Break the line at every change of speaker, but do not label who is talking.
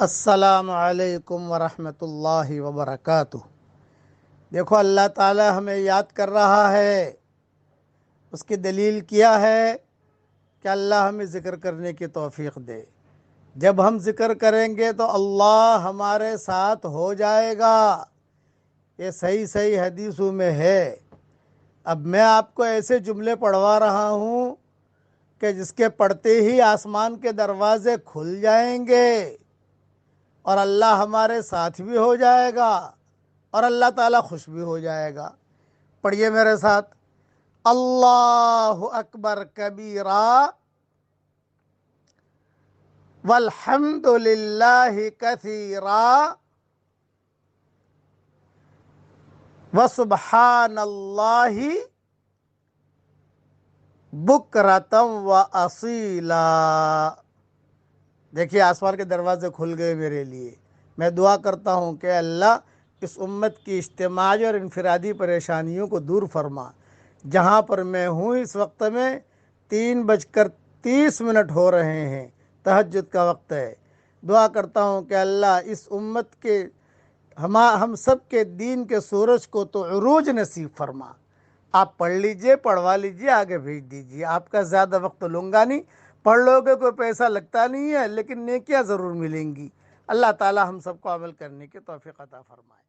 السلام علیکم ورحمۃ اللہ وبرکاتہ۔ دیکھو، اللہ تعالی ہمیں یاد کر رہا ہے۔ اس کی دلیل کیا ہے کہ اللہ ہمیں ذکر کرنے کی توفیق دے۔ جب ہم ذکر کریں گے تو اللہ ہمارے ساتھ ہو جائے گا۔ یہ صحیح حدیثوں میں ہے۔ اب میں آپ کو ایسے جملے پڑھوا رہا ہوں کہ جس کے پڑھتے ہی آسمان کے دروازے کھل جائیں گے اور اللہ ہمارے ساتھ بھی ہو جائے گا اور اللہ تعالیٰ خوش بھی ہو جائے گا۔ پڑھیے میرے ساتھ، اللہ اکبر کبیرا والحمد للہ کثیرا وسبحان اللہ بکرتم و اصیلا۔ دیکھیے، آسمان کے دروازے کھل گئے میرے لیے۔ میں دعا کرتا ہوں کہ اللہ اس امت کی اجتماعی اور انفرادی پریشانیوں کو دور فرما۔ جہاں پر میں ہوں اس وقت میں 3:30 ہو رہے ہیں، تہجد کا وقت ہے۔ دعا کرتا ہوں کہ اللہ اس امت کے ہم سب کے دین کے سورج کو تو عروج نصیب فرما۔ آپ پڑھ لیجئے، پڑھوا لیجئے، آگے بھیج دیجئے۔ آپ کا زیادہ وقت لوں گا نہیں۔ پڑھ لو گے کوئی پیسہ لگتا نہیں ہے، لیکن نیکیاں ضرور ملیں گی۔ اللہ تعالی ہم سب کو عمل کرنے کی توفیق عطا فرمائے۔